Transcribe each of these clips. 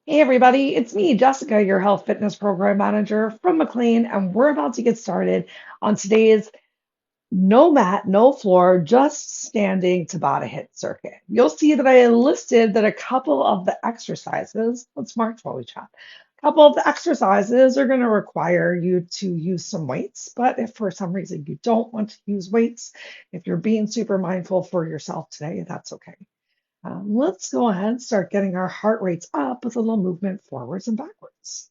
Hey everybody, it's me, Jessica, your health fitness program manager from McLean, and we're about to get started on today's no mat, no floor, just standing Tabata HIIT circuit. You'll see that I listed that a couple of the exercises, let's march while we chat. A couple of the exercises are going to require you to use some weights, but if for some reason you don't want to use weights, if you're being super mindful for yourself today, that's okay. Let's go ahead and start getting our heart rates up with a little movement forwards and backwards.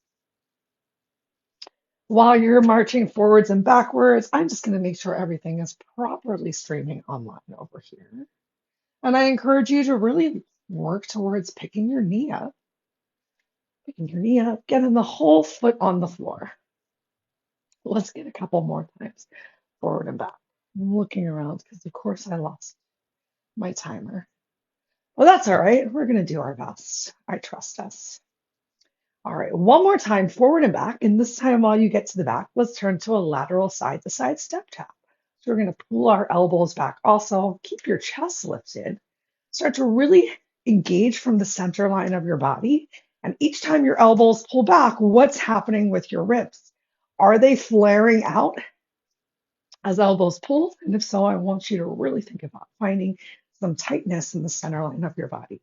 While you're marching forwards and backwards, I'm just going to make sure everything is properly streaming online over here. And I encourage you to really work towards picking your knee up, getting the whole foot on the floor. Let's get a couple more times forward and back. I'm looking around because, of course, I lost my timer. Well, that's all right. We're going to do our best. I trust us. All right, one more time, forward and back. And this time, while you get to the back, let's turn to a lateral side-to-side step tap. So we're going to pull our elbows back. Also, keep your chest lifted. Start to really engage from the center line of your body. And each time your elbows pull back, what's happening with your ribs? Are they flaring out as elbows pull? And if so, I want you to really think about finding some tightness in the center line of your body.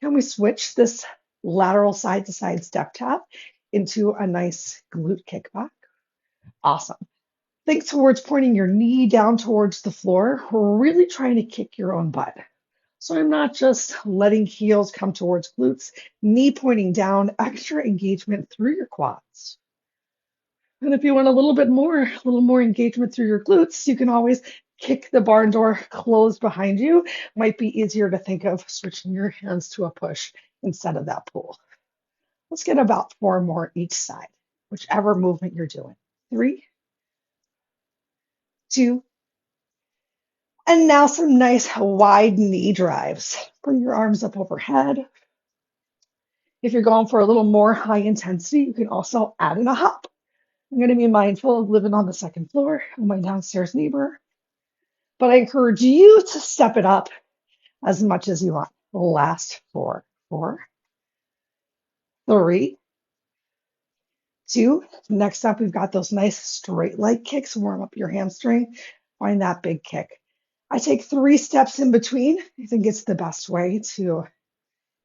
Can we switch this lateral side to side step tap into a nice glute kickback? Awesome. Think towards pointing your knee down towards the floor. We're really trying to kick your own butt. So I'm not just letting heels come towards glutes, knee pointing down, extra engagement through your quads. And if you want a little more engagement through your glutes, you can always kick the barn door closed behind you. Might be easier to think of switching your hands to a push instead of that pull. Let's get about 4 more each side, whichever movement you're doing. 3, 2, and now some nice wide knee drives. Bring your arms up overhead. If you're going for a little more high intensity, you can also add in a hop. I'm going to be mindful of living on the second floor of my downstairs neighbor, but I encourage you to step it up as much as you want. Last 4, 4, 3, 2. Next up, we've got those nice straight leg kicks. Warm up your hamstring. Find that big kick. I take 3 steps in between. I think it's the best way to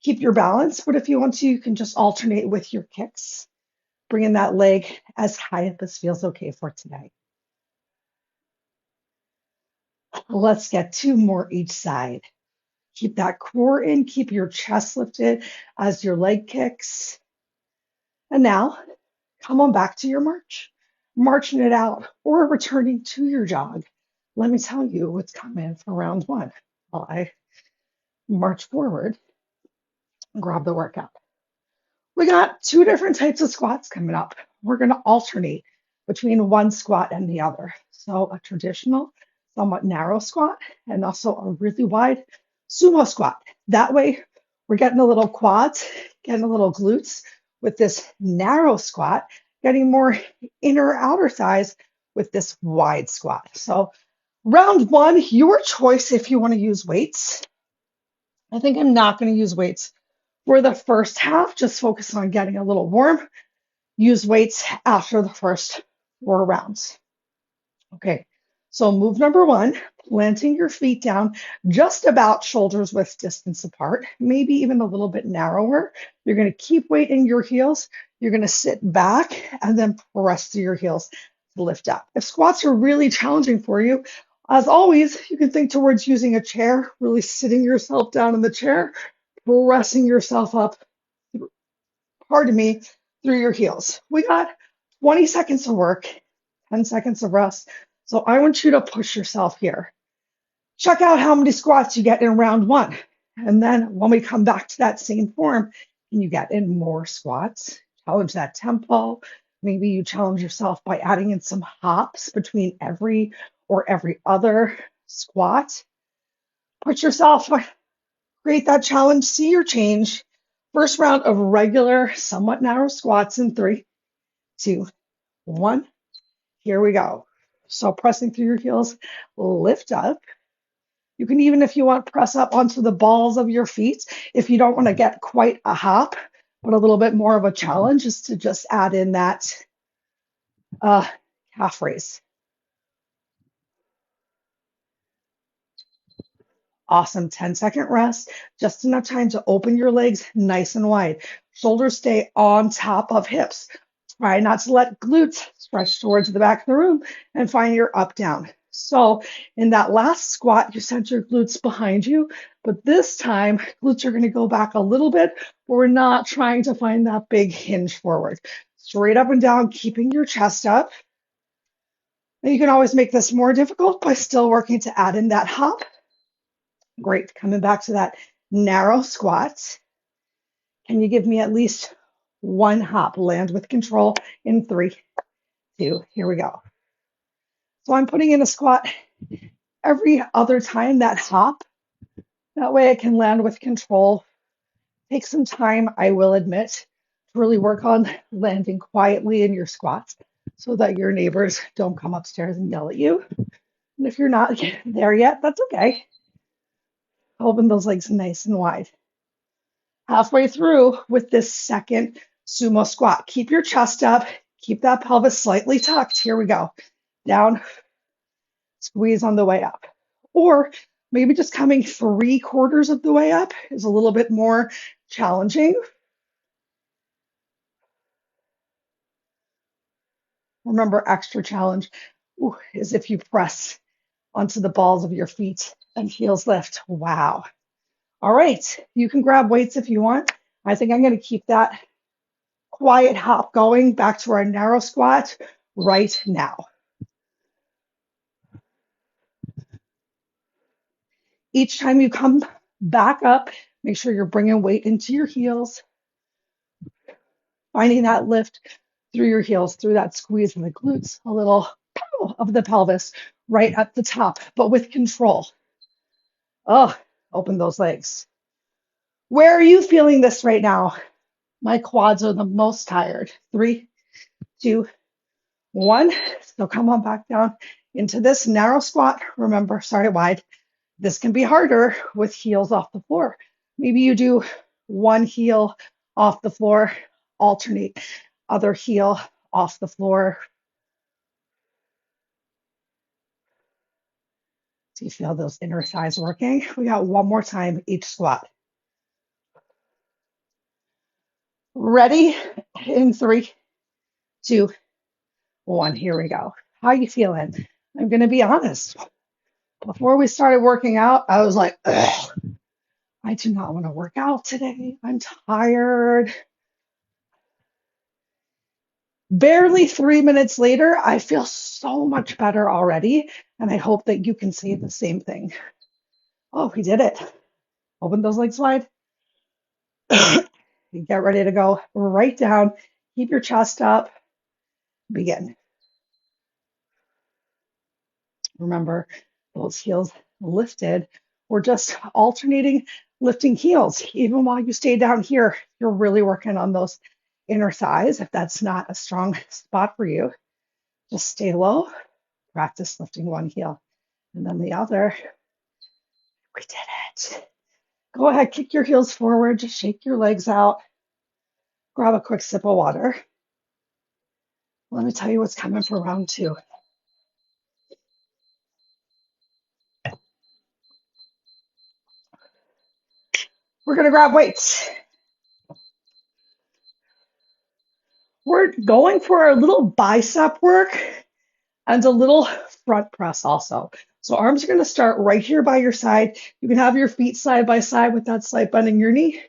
keep your balance, but if you want to, you can just alternate with your kicks. Bringing that leg as high up as feels okay for today. Let's get 2 more each side. Keep that core in, keep your chest lifted as your leg kicks. And now, come on back to your march, marching it out or returning to your jog. Let me tell you what's coming for round 1 while I march forward and grab the workout. We got 2 different types of squats coming up. We're going to alternate between one squat and the other. So a traditional, somewhat narrow squat and also a really wide sumo squat. That way, we're getting a little quads, getting a little glutes with this narrow squat, getting more inner outer thighs with this wide squat. So round 1, your choice if you want to use weights. I think I'm not going to use weights for the first half. Just focus on getting a little warm. Use weights after the first 4 rounds. Okay, so move number 1, planting your feet down just about shoulders width distance apart, maybe even a little bit narrower. You're going to keep weight in your heels. You're going to sit back and then press through your heels to lift up. If squats are really challenging for you, as always, you can think towards using a chair, really sitting yourself down in the chair, pressing yourself up, through your heels. We got 20 seconds of work, 10 seconds of rest. So I want you to push yourself here. Check out how many squats you get in round 1. And then when we come back to that same form, can you get in more squats? Challenge that tempo. Maybe you challenge yourself by adding in some hops between every or every other squat. Push yourself, create that challenge, see your change. First round of regular, somewhat narrow squats in 3, 2, 1. Here we go. So pressing through your heels, lift up. You can even, if you want, press up onto the balls of your feet. If you don't want to get quite a hop, But a little bit more of a challenge is to just add in that uh, calf raise. Awesome. 10-second rest, just enough time to open your legs nice and wide. Shoulders stay on top of hips. Try not to let glutes stretch towards the back of the room and find your up down. So in that last squat, you sent your glutes behind you, but this time glutes are going to go back a little bit, but we're not trying to find that big hinge forward. Straight up and down, keeping your chest up. And you can always make this more difficult by still working to add in that hop. Great. Coming back to that narrow squat. Can you give me at least one hop? Land with control in 3, 2, here we go. So I'm putting in a squat every other time that hop. That way I can land with control. Take some time, I will admit, to really work on landing quietly in your squats so that your neighbors don't come upstairs and yell at you. And if you're not there yet, that's okay. Open those legs nice and wide. Halfway through with this second sumo squat. Keep your chest up. Keep that pelvis slightly tucked. Here we go. Down, squeeze on the way up. Or maybe just coming 3/4 of the way up is a little bit more challenging. Remember, extra challenge is if you press onto the balls of your feet and heels lift. Wow. All right. You can grab weights if you want. I think I'm going to keep that quiet hop going back to our narrow squat right now. Each time you come back up, make sure you're bringing weight into your heels, finding that lift through your heels, through that squeeze from the glutes, a little pow of the pelvis right at the top, but with control. Oh, open those legs. Where are you feeling this right now? My quads are the most tired. 3, 2, 1. So come on back down into this narrow squat. Remember, sorry, wide. This can be harder with heels off the floor. Maybe you do one heel off the floor, alternate other heel off the floor. Do you feel those inner thighs working? We got one more time each squat. Ready? In 3, 2, 1. Here we go. How you feeling? I'm going to be honest. Before we started working out, I was like, ugh, I do not want to work out today. I'm tired. Barely 3 minutes later, I feel so much better already, and I hope that you can say the same thing. Oh, we did it. Open those legs wide. Get ready to go right down. Keep your chest up. Begin. Remember, those heels lifted. We're just alternating lifting heels. Even while you stay down here, you're really working on those inner thighs. If that's not a strong spot for you, just stay low. Practice lifting one heel and then the other. We did it. Go ahead, kick your heels forward, just shake your legs out. Grab a quick sip of water. Let me tell you what's coming for round 2. We're going to grab weights. We're going for a little bicep work and a little front press also. So arms are going to start right here by your side. You can have your feet side by side with that slight bend in your knee.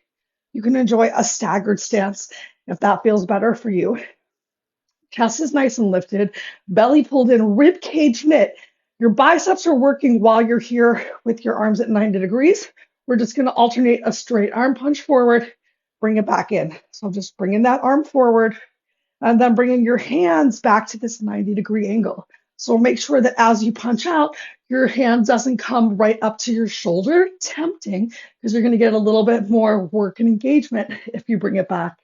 You can enjoy a staggered stance if that feels better for you. Chest is nice and lifted, belly pulled in, rib cage knit. Your biceps are working while you're here with your arms at 90 degrees. We're just going to alternate a straight arm punch forward, bring it back in. So just bringing that arm forward and then bringing your hands back to this 90-degree angle. So make sure that as you punch out, your hand doesn't come right up to your shoulder, tempting, because you're going to get a little bit more work and engagement if you bring it back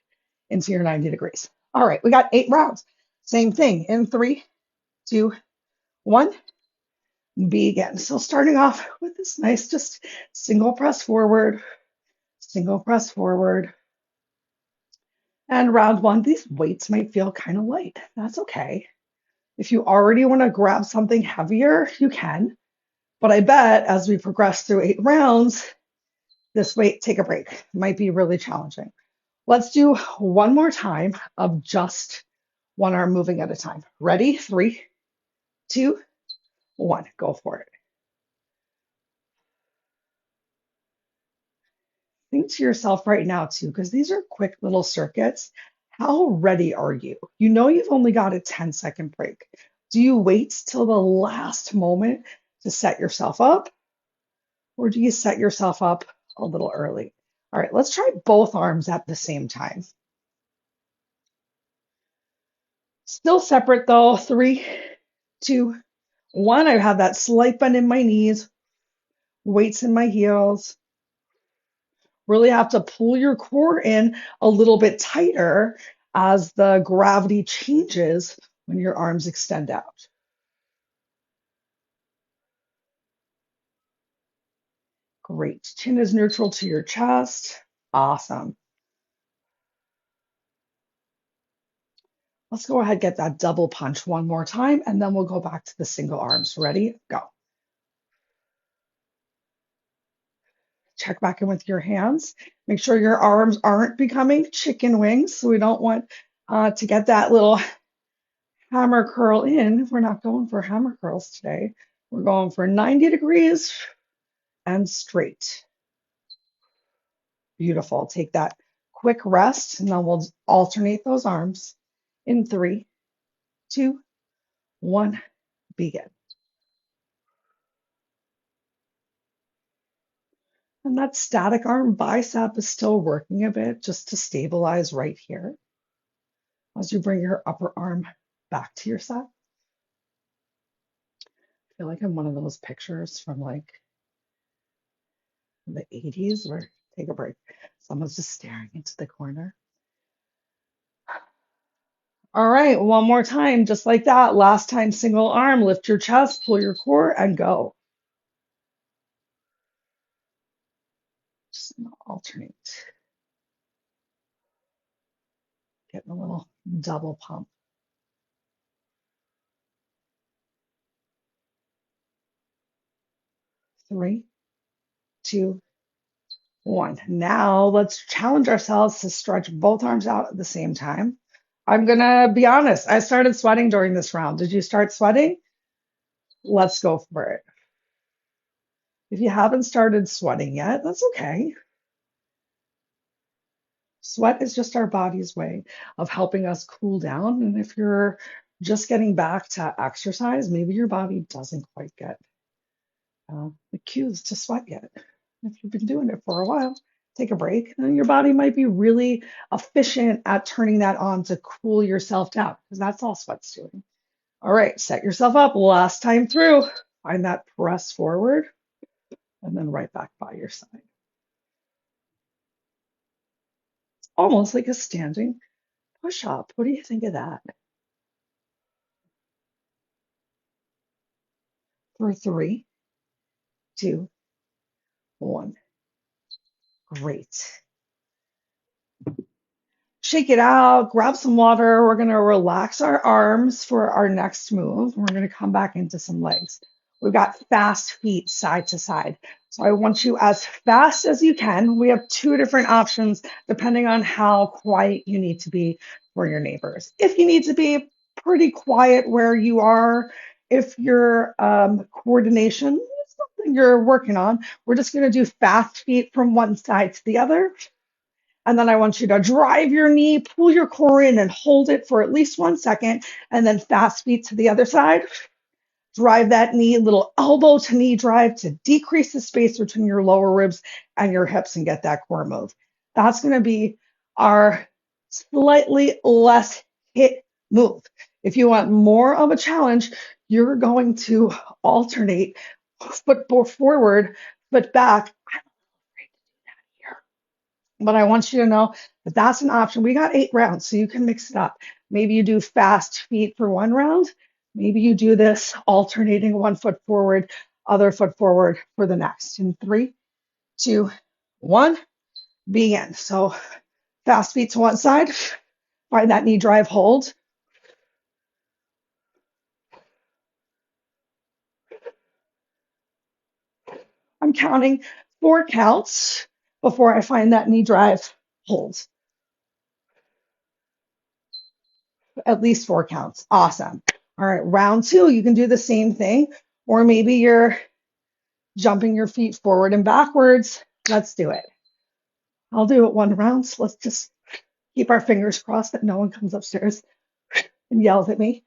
into your 90 degrees. All right, we got 8 rounds. Same thing in 3, 2, 1. Begin. So starting off with this nice, just single press forward, And round one, these weights might feel kind of light. That's okay. If you already want to grab something heavier, you can. But I bet as we progress through 8 rounds, this weight, take a break, might be really challenging. Let's do one more time of just one arm moving at a time. Ready? 3, 2, 1. Go for it. Think to yourself right now, too, because these are quick little circuits. How ready are you? You know you've only got a 10-second break. Do you wait till the last moment to set yourself up, or do you set yourself up a little early? All right, let's try both arms at the same time. Still separate though. 3, 2, 1. I have that slight bend in my knees, weights in my heels. Really have to pull your core in a little bit tighter as the gravity changes when your arms extend out. Great. Chin is neutral to your chest. Awesome. Let's go ahead and get that double punch one more time, and then we'll go back to the single arms. Ready? Go. Check back in with your hands. Make sure your arms aren't becoming chicken wings. So we don't want to get that little hammer curl in. We're not going for hammer curls today. We're going for 90 degrees and straight. Beautiful. Take that quick rest, and then we'll alternate those arms in 3, 2, 1, begin. And that static arm bicep is still working a bit just to stabilize right here as you bring your upper arm back to your side. I feel like I'm one of those pictures from like the 80s where take a break. Someone's just staring into the corner. All right, one more time, just like that. Last time, single arm, lift your chest, pull your core, and go. Just alternate. Getting a little double pump. 3, 2, 1. Now let's challenge ourselves to stretch both arms out at the same time. I'm gonna be honest, I started sweating during this round. Did you start sweating? Let's go for it. If you haven't started sweating yet, that's okay. Sweat is just our body's way of helping us cool down. And if you're just getting back to exercise, maybe your body doesn't quite get the cues to sweat yet. If you've been doing it for a while, take a break, and your body might be really efficient at turning that on to cool yourself down, because that's all sweat's doing. All right, set yourself up. Last time through, find that press forward, and then right back by your side. It's almost like a standing push up. What do you think of that? For 3, 2, 1. Great. Shake it out, grab some water. We're going to relax our arms for our next move. We're going to come back into some legs. We've got fast feet side to side. So I want you as fast as you can. We have 2 different options depending on how quiet you need to be for your neighbors. If you need to be pretty quiet where you are, if your coordination is something you're working on, we're just going to do fast feet from one side to the other. And then I want you to drive your knee, pull your core in and hold it for at least 1 second, and then fast feet to the other side. Drive that knee, little elbow to knee drive to decrease the space between your lower ribs and your hips and get that core move. That's going to be our slightly less hit move. If you want more of a challenge, you're going to alternate foot forward, foot back. But I want you to know that that's an option. We got 8 rounds, so you can mix it up. Maybe you do fast feet for 1 round. Maybe you do this alternating 1 foot forward, other foot forward for the next. In 3, 2, 1, begin. So fast feet to one side, Find that knee drive hold. I'm counting 4 counts before I find that knee drive hold. At least 4 counts. Awesome. All right, round 2, you can do the same thing, or maybe you're jumping your feet forward and backwards. Let's do it. I'll do it 1 round. So let's just keep our fingers crossed that no one comes upstairs and yells at me.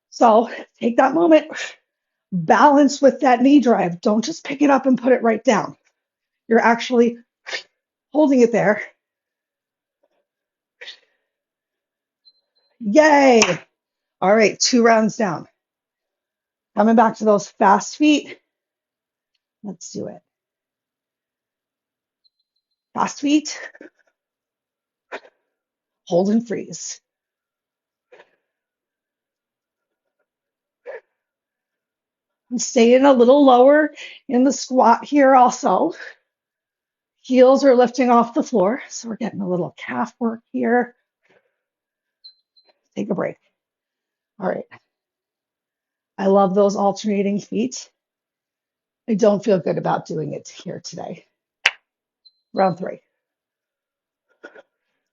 So take that moment, balance with that knee drive. Don't just pick it up and put it right down. You're actually holding it there. Yay. All right, 2 rounds down. Coming back to those fast feet. Let's do it. Fast feet. Hold and freeze. I'm staying a little lower in the squat here also. Heels are lifting off the floor. So we're getting a little calf work here. Take a break. All right. I love those alternating feet. I don't feel good about doing it here today. Round 3.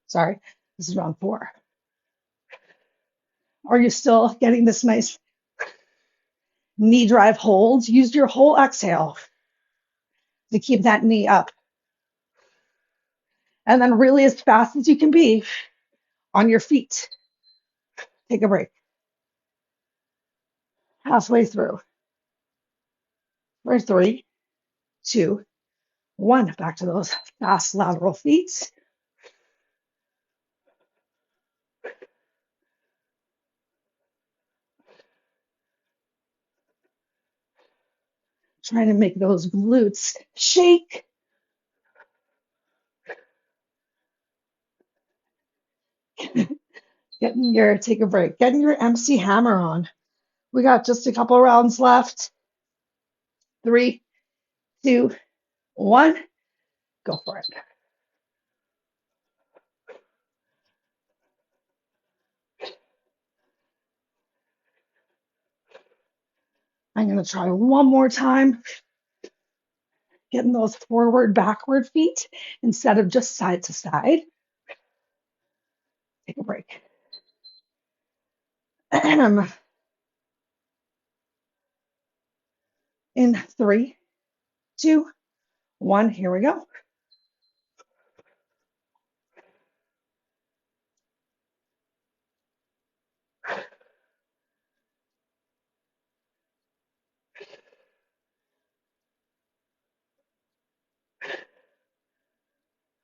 Sorry, this is round 4. Are you still getting this nice knee drive hold? Use your whole exhale to keep that knee up. And then really as fast as you can be on your feet. Take a break. Halfway through. For 3, 2, 1. Back to those fast lateral feet. Trying to make those glutes shake. Take a break. Getting your MC hammer on. We got just a couple rounds left. 3, 2, 1. Go for it. I'm going to try one more time. Getting those forward, backward feet instead of just side to side. Take a break. In 3, 2, 1. Here we go.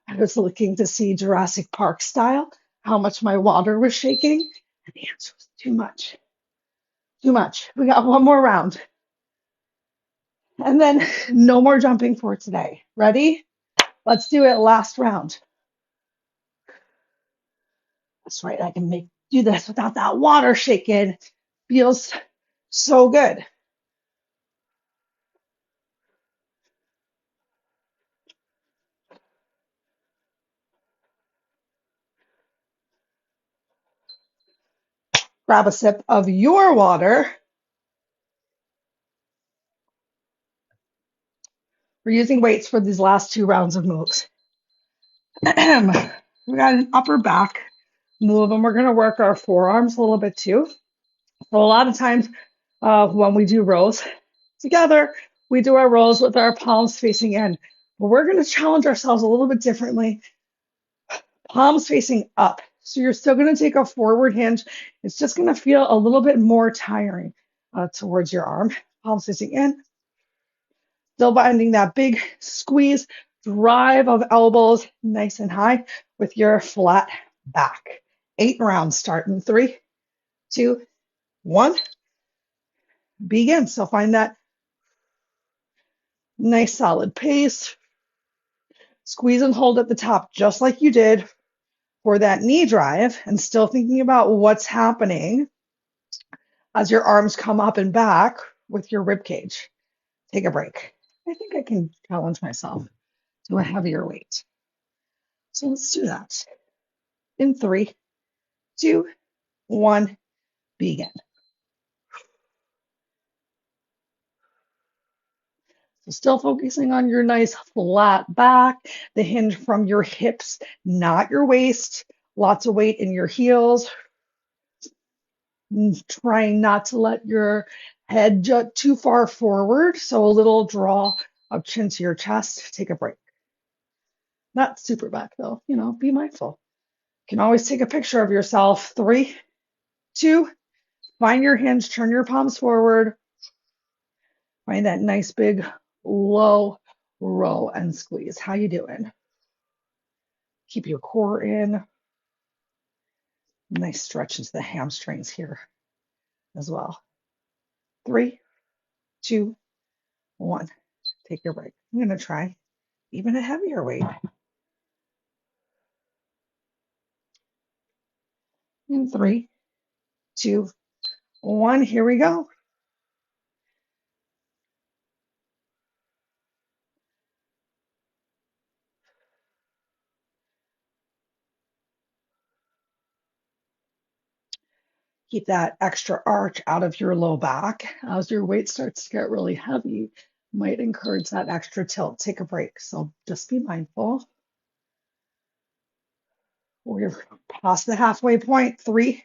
I was looking to see Jurassic Park style, how much my water was shaking. And the answer was too much. Too much. We got one more round. And then no more jumping for today. Ready? Let's do it. Last round. That's right. I can do this without that water shaking. Feels so good. Grab a sip of your water. We're using weights for these last 2 rounds of moves. We got an upper back move, and we're going to work our forearms a little bit too. So a lot of times when we do rows together, we do our rows with our palms facing in. But we're going to challenge ourselves a little bit differently. Palms facing up. So you're still going to take a forward hinge. It's just going to feel a little bit more tiring towards your arm. Palms facing in. Still finding that big squeeze, drive of elbows nice and high with your flat back. 8 rounds start in 3, 2, 1. Begin. So find that nice solid pace. Squeeze and hold at the top just like you did for that knee drive, and still thinking about what's happening as your arms come up and back with your rib cage. Take a break. I think I can challenge myself to a heavier weight. So let's do that. In 3, 2, 1, begin. So still focusing on your nice flat back, the hinge from your hips, not your waist. Lots of weight in your heels. Trying not to let your head jut too far forward. So a little draw of chin to your chest. Take a break. Not super back though, be mindful. You can always take a picture of yourself. 3, 2, find your hinge, turn your palms forward. Find that nice big low row and squeeze. How you doing? Keep your core in. Nice stretch into the hamstrings here as well. 3, 2, 1. Take your break. I'm going to try even a heavier weight. In 3, 2, 1. Here we go. Keep that extra arch out of your low back. As your weight starts to get really heavy, might encourage that extra tilt. Take a break. So just be mindful. We're past the halfway point. 3,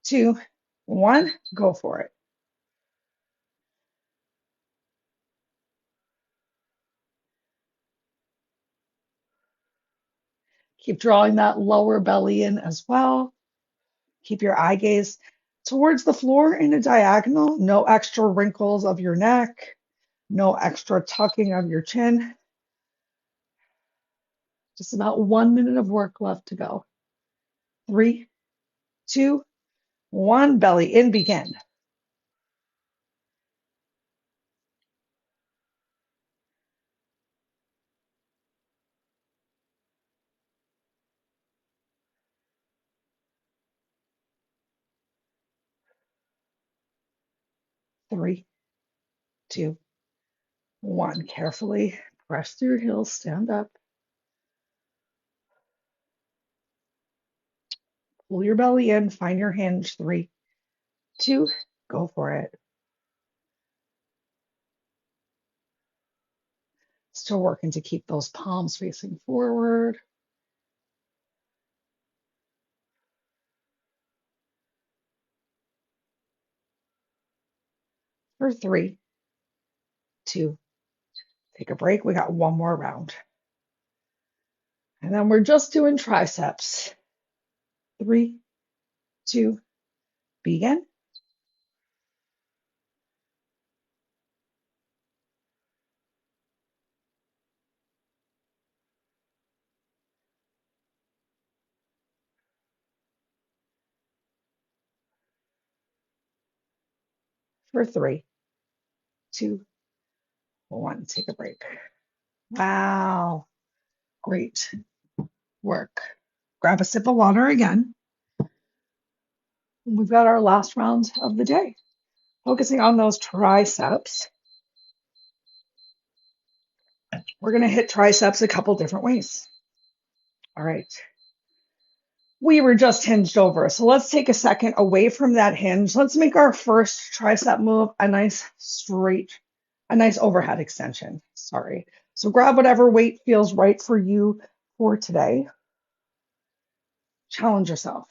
2, 1. Go for it. Keep drawing that lower belly in as well. Keep your eye gaze towards the floor in a diagonal. No extra wrinkles of your neck. No extra tucking of your chin. Just about 1 minute of work left to go. 3, 2, 1. Belly in, begin. Three, 2, 1. Carefully press through your heels, stand up. Pull your belly in, find your hinge. 3, 2, go for it. Still working to keep those palms facing forward. For 3, 2, take a break. We got one more round. And then we're just doing triceps. 3, 2, begin. For 3, 2, 1. Take a break. Wow. Great work. Grab a sip of water again. We've got our last round of the day. Focusing on those triceps. We're going to hit triceps a couple different ways. All right. We were just hinged over. So let's take a second away from that hinge. Let's make our first tricep move a nice overhead extension. Sorry. So grab whatever weight feels right for you for today. Challenge yourself,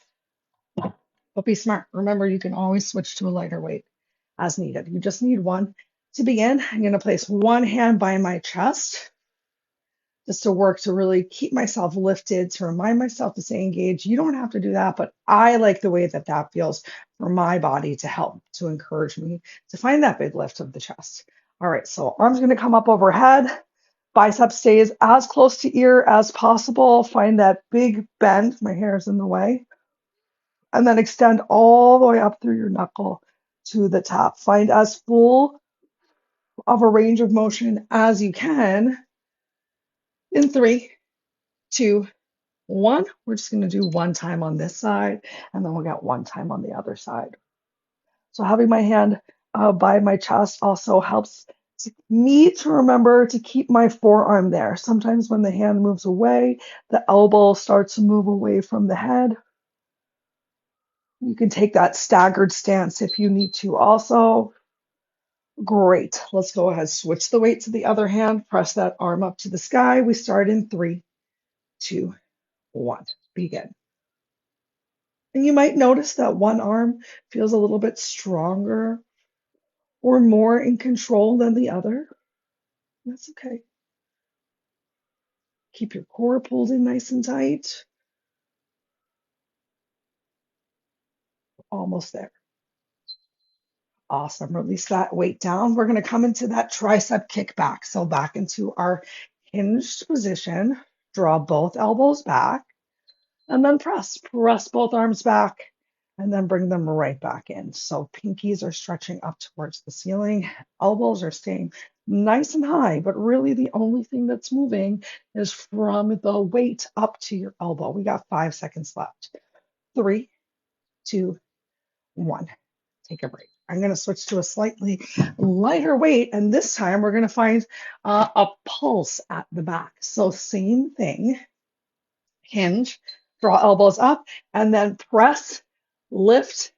but be smart. Remember, you can always switch to a lighter weight as needed. You just need one. To begin, I'm going to place one hand by my chest just to work to really keep myself lifted, to remind myself to stay engaged. You don't have to do that, but I like the way that that feels for my body to help, to encourage me to find that big lift of the chest. All right, so arms going to come up overhead. Bicep stays as close to ear as possible. Find that big bend. My hair is in the way. And then extend all the way up through your knuckle to the top. Find as full of a range of motion as you can. In 3, 2, 1. We're just going to do one time on this side, and then we'll get one time on the other side. So having my hand by my chest also helps me to remember to keep my forearm there. Sometimes when the hand moves away, the elbow starts to move away from the head. You can take that staggered stance if you need to also. Great. Let's go ahead, switch the weight to the other hand, press that arm up to the sky. We start in 3, 2, 1. Begin. And you might notice that one arm feels a little bit stronger or more in control than the other. That's okay. Keep your core pulled in nice and tight. Almost there. Awesome. Release that weight down. We're going to come into that tricep kickback. So back into our hinged position. Draw both elbows back and then press. Press both arms back and then bring them right back in. So pinkies are stretching up towards the ceiling. Elbows are staying nice and high, but really the only thing that's moving is from the weight up to your elbow. We got 5 seconds left. 3, 2, 1. Take a break. I'm going to switch to a slightly lighter weight, and this time we're going to find a pulse at the back. So same thing, hinge, draw elbows up, and then press, lift,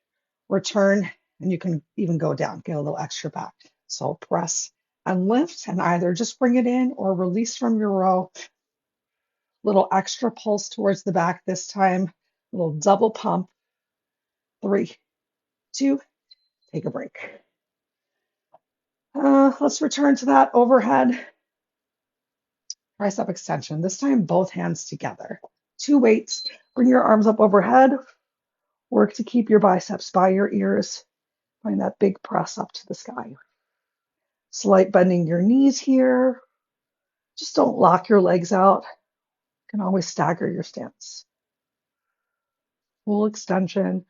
return, and you can even go down, get a little extra back. So press and lift, and either just bring it in or release from your row. Little extra pulse towards the back this time, little double pump. 3, 2, take a break. Let's return to that overhead tricep extension. This time, both hands together. 2 weights. Bring your arms up overhead. Work to keep your biceps by your ears. Find that big press up to the sky. Slight bending your knees here. Just don't lock your legs out. You can always stagger your stance. Full extension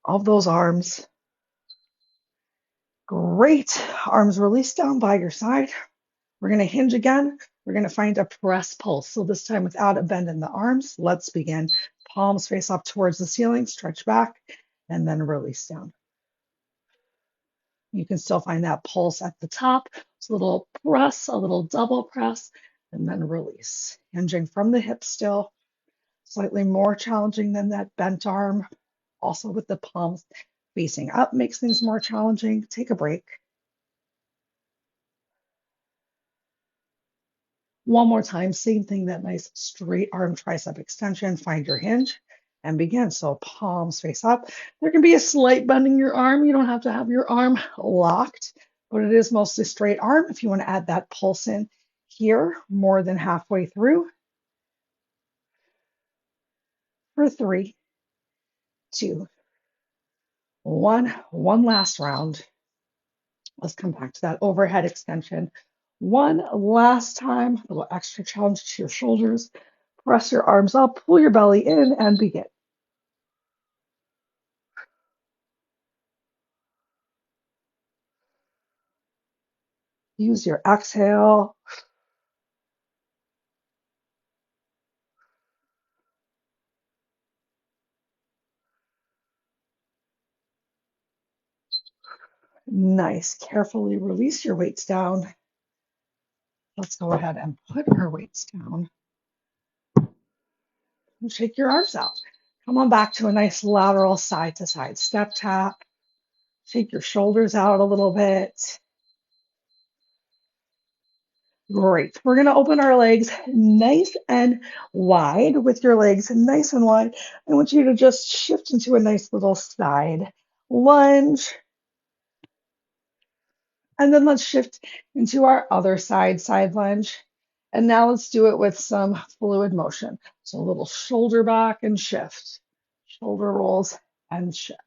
of those arms. Great. Arms released down by your side. We're going to hinge again. We're going to find a press pulse. So this time without a bend in the arms. Let's begin. Palms face up towards the ceiling, stretch back, and then release down. You can still find that pulse at the top. It's a little press, a little double press, and then release. Hinging from the hips still. Slightly more challenging than that bent arm. Also with the palms facing up makes things more challenging. Take a break. One more time, same thing, that nice straight arm tricep extension. Find your hinge and begin. So palms face up. There can be a slight bend in your arm. You don't have to have your arm locked, but it is mostly straight arm. If you want to add that pulse in here, more than halfway through. For 3, 2, 1. One last round. Let's come back to that overhead extension. One last time, a little extra challenge to your shoulders. Press your arms up, pull your belly in, and begin. Use your exhale. Nice. Carefully release your weights down. Let's go ahead and put our weights down. And shake your arms out. Come on back to a nice lateral side to side step tap. Shake your shoulders out a little bit. Great. We're going to open our legs nice and wide. With your legs nice and wide, I want you to just shift into a nice little side lunge. And then let's shift into our other side lunge. And now let's do it with some fluid motion. So a little shoulder back and shift, shoulder rolls and shift.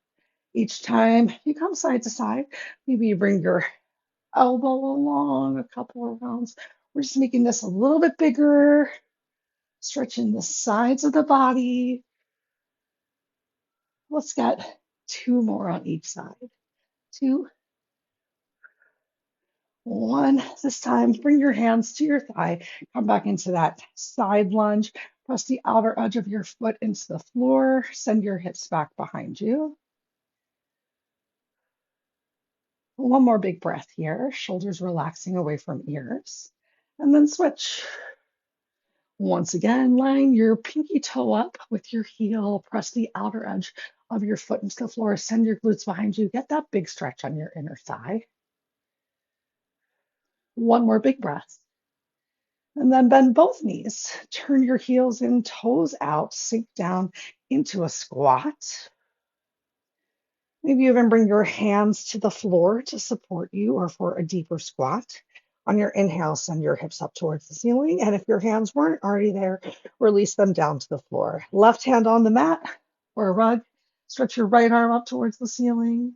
Each time you come side to side, maybe you bring your elbow along a couple of rounds. We're just making this a little bit bigger, stretching the sides of the body. Let's get 2 more on each side. 2, 1. This time, bring your hands to your thigh. Come back into that side lunge. Press the outer edge of your foot into the floor. Send your hips back behind you. One more big breath here. Shoulders relaxing away from ears. And then switch. Once again, line your pinky toe up with your heel. Press the outer edge of your foot into the floor. Send your glutes behind you. Get that big stretch on your inner thigh. One more big breath. And then bend both knees. Turn your heels in, toes out, sink down into a squat. Maybe even bring your hands to the floor to support you or for a deeper squat. On your inhale, send your hips up towards the ceiling. And if your hands weren't already there, release them down to the floor. Left hand on the mat or a rug. Stretch your right arm up towards the ceiling.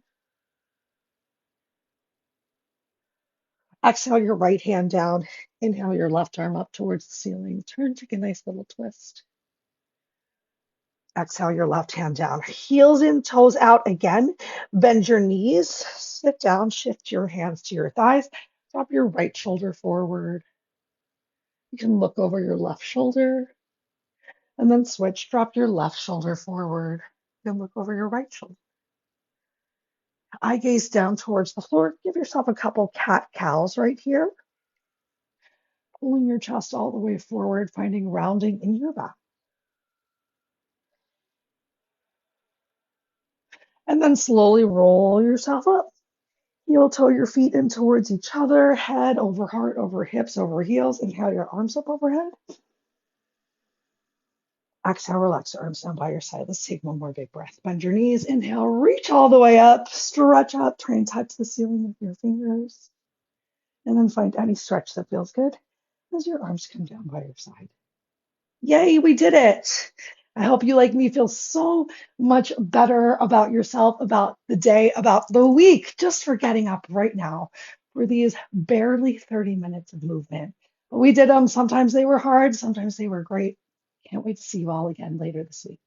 Exhale your right hand down. Inhale your left arm up towards the ceiling. Turn, take a nice little twist. Exhale your left hand down. Heels in, toes out again. Bend your knees. Sit down. Shift your hands to your thighs. Drop your right shoulder forward. You can look over your left shoulder and then switch. Drop your left shoulder forward. Then look over your right shoulder. Eye gaze down towards the floor. Give yourself a couple cat cows right here. Pulling your chest all the way forward, finding rounding in your back. And then slowly roll yourself up. Heel toe your feet in towards each other, head over heart, over hips, over heels. Inhale your arms up overhead. Exhale, relax your arms down by your side. Let's take one more big breath. Bend your knees. Inhale, reach all the way up. Stretch up. Try and touch the ceiling with your fingers. And then find any stretch that feels good as your arms come down by your side. Yay, we did it. I hope you, like me, feel so much better about yourself, about the day, about the week, just for getting up right now for these barely 30 minutes of movement. But we did them. Sometimes they were hard, sometimes they were great. Can't wait to see you all again later this week.